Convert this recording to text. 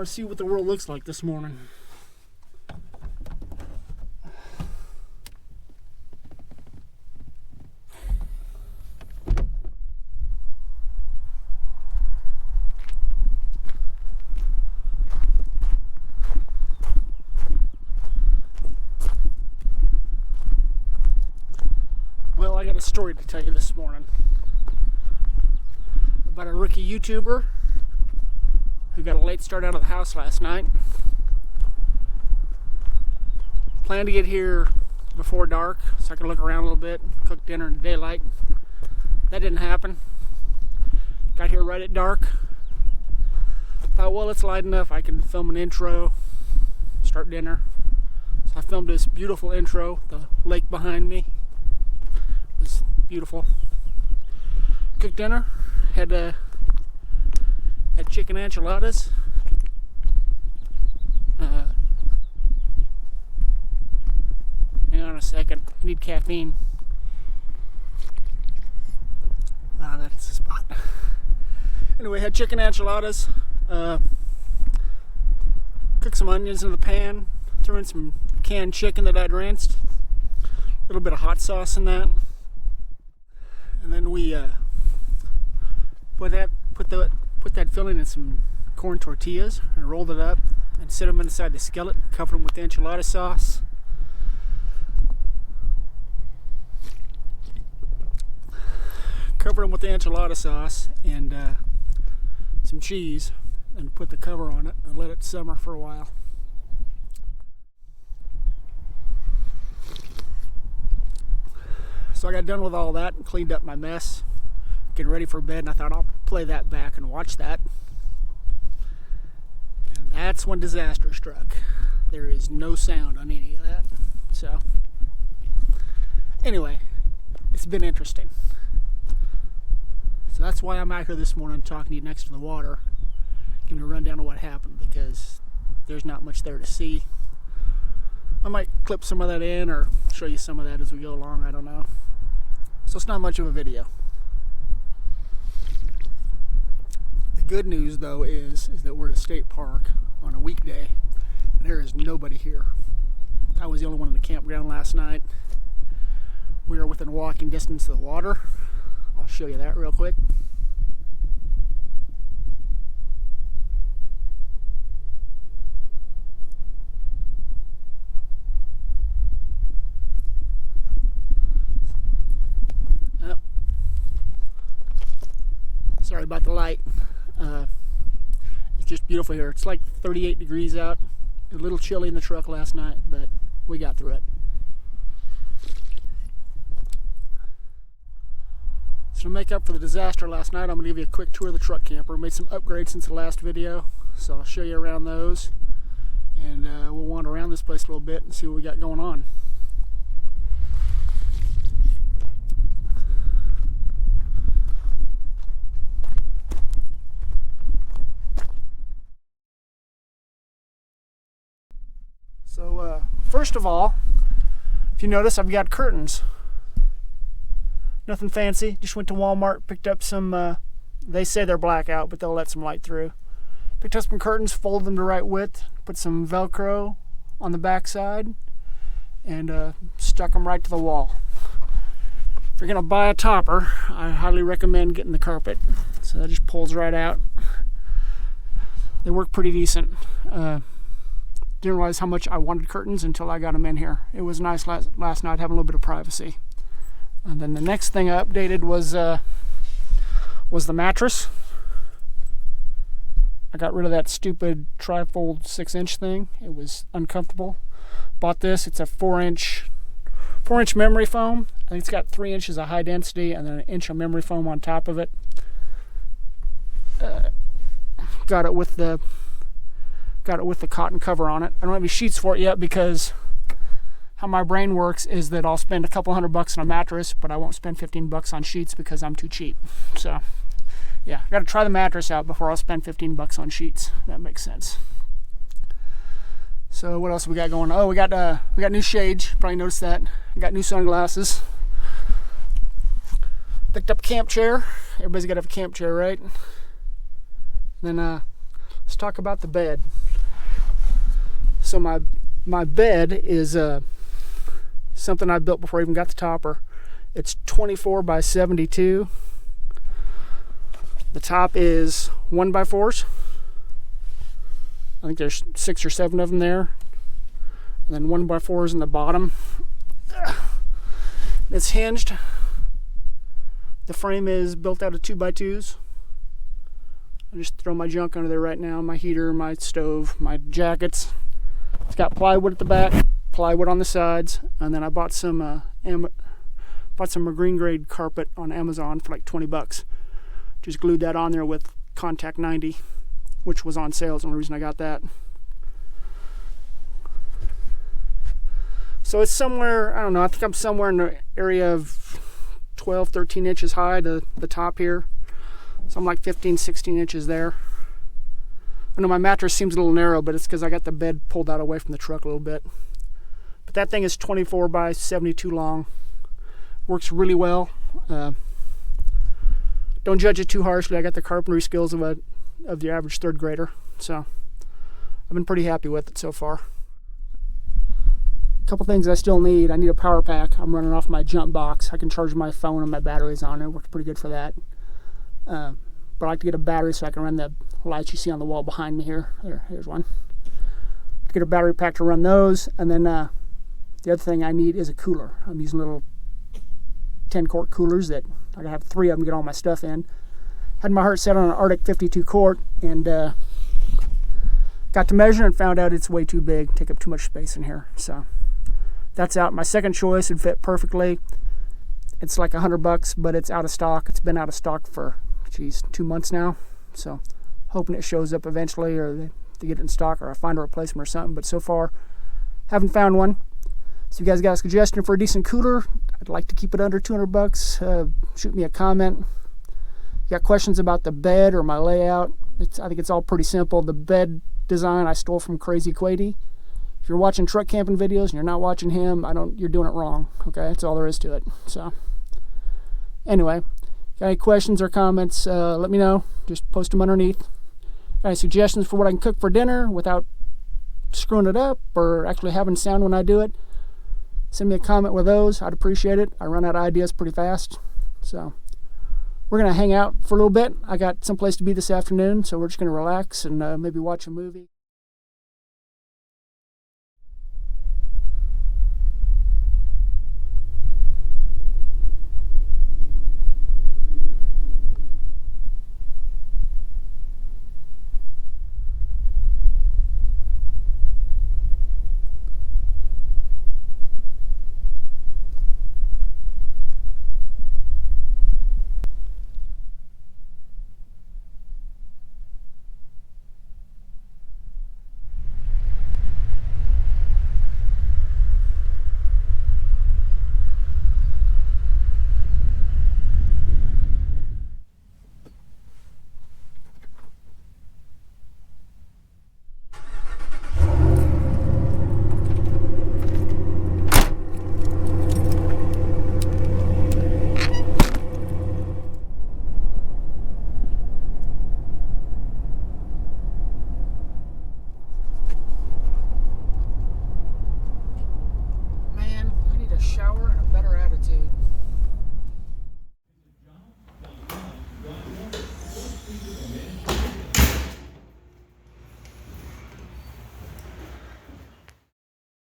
want to see what the world looks like this morning. Well, I got a story to tell you this morning about a rookie YouTuber who got a late start out of the house last night. Planned to get here before dark so I could look around a little bit, cook dinner in daylight. That didn't happen. Got here right at dark. Thought, well, it's light enough, I can film an intro, start dinner. So I filmed this beautiful intro, the lake behind me. It was beautiful. Cooked dinner, had chicken enchiladas. Hang on a second, I need caffeine. That's the spot. Anyway, had chicken enchiladas. Cooked some onions in the pan. Threw in some canned chicken that I'd rinsed. A little bit of hot sauce in that. And then we put that filling in some corn tortillas and rolled it up and set them inside the skillet, covered them with the enchilada sauce. Covered them with the enchilada sauce and some cheese, and put the cover on it and let it simmer for a while. So I got done with all that and cleaned up my mess, getting ready for bed, and I thought I'll play that back and watch that. And that's when disaster struck. There is no sound on any of that. So anyway, it's been interesting. So that's why I'm out here this morning talking to you next to the water, giving you a rundown of what happened, because there's not much there to see. I might clip some of that in or show you some of that as we go along, I don't know. So it's not much of a video. The good news though is that we're at a state park on a weekday and there is nobody here. I was the only one in the campground last night. We are within walking distance of the water. I'll show you that real quick. Sorry about the light. It's just beautiful here. It's like 38 degrees out. A little chilly in the truck last night, but we got through it. So to make up for the disaster last night, I'm going to give you a quick tour of the truck camper. Made some upgrades since the last video, so I'll show you around those. And we'll wander around this place a little bit and see what we got going on. So first of all, if you notice, I've got curtains. Nothing fancy, just went to Walmart, picked up some, they say they're blackout, but they'll let some light through. Picked up some curtains, folded them to right width, put some Velcro on the back side, and stuck them right to the wall. If you're gonna buy a topper, I highly recommend getting the carpet. So that just pulls right out. They work pretty decent. Didn't realize how much I wanted curtains until I got them in here. It was nice last night having a little bit of privacy. And then the next thing I updated was the mattress. I got rid of that stupid tri-fold 6-inch thing. It was uncomfortable. Bought this. It's a 4-inch memory foam. I think it's got 3 inches of high density and then an inch of memory foam on top of it. Got it with the cotton cover on it. I don't have any sheets for it yet because how my brain works is that I'll spend a couple $100 on a mattress, but I won't spend $15 on sheets because I'm too cheap. So yeah, I got to try the mattress out before I'll spend $15 on sheets. That makes sense. So what else we got going on? Oh, we got new shades. Probably noticed that. I got new sunglasses. Picked up a camp chair. Everybody's got to have a camp chair, right? Then let's talk about the bed. So my bed is something I built before I even got the topper. It's 24 by 72. The top is 1x4s. I think there's 6 or 7 of them there. And then 1x4s in the bottom. It's hinged. The frame is built out of 2x2s. I just throw my junk under there right now. My heater, my stove, my jackets. It's got plywood at the back, plywood on the sides, and then I bought some marine grade carpet on Amazon for like 20 bucks. Just glued that on there with Contact 90, which was on sale. Is the only reason I got that. So it's somewhere, I don't know, I think I'm somewhere in the area of 12, 13 inches high to the top here. So I'm like 15, 16 inches there. I know my mattress seems a little narrow, but it's because I got the bed pulled out away from the truck a little bit. But that thing is 24 by 72 long. Works really well. Don't judge it too harshly. I got the carpentry skills of the average third grader. So I've been pretty happy with it so far. A couple things I still need. I need a power pack. I'm running off my jump box. I can charge my phone and my batteries on it. It works pretty good for that. But I like to get a battery so I can run the lights you see on the wall behind me here. Here's one. To get a battery pack to run those. And then the other thing I need is a cooler. I'm using little 10-quart coolers that I gotta have 3 of them to get all my stuff in. Had my heart set on an Arctic 52 quart and got to measure and found out it's way too big, take up too much space in here. So that's out. My second choice would fit perfectly. It's like $100, but it's out of stock. It's been out of stock for 2 months now. So hoping it shows up eventually, or they get it in stock, or I find a replacement or something. But so far, haven't found one. So if you guys got a suggestion for a decent cooler, I'd like to keep it under $200. Shoot me a comment. You got questions about the bed or my layout? I think it's all pretty simple. The bed design I stole from Crazy Quady. If you're watching truck camping videos and you're not watching him, you're doing it wrong. Okay, that's all there is to it. So anyway, got any questions or comments? Let me know. Just post them underneath. Got any suggestions for what I can cook for dinner without screwing it up or actually having sound when I do it? Send me a comment with those. I'd appreciate it. I run out of ideas pretty fast. So we're going to hang out for a little bit. I got someplace to be this afternoon, so we're just going to relax and maybe watch a movie.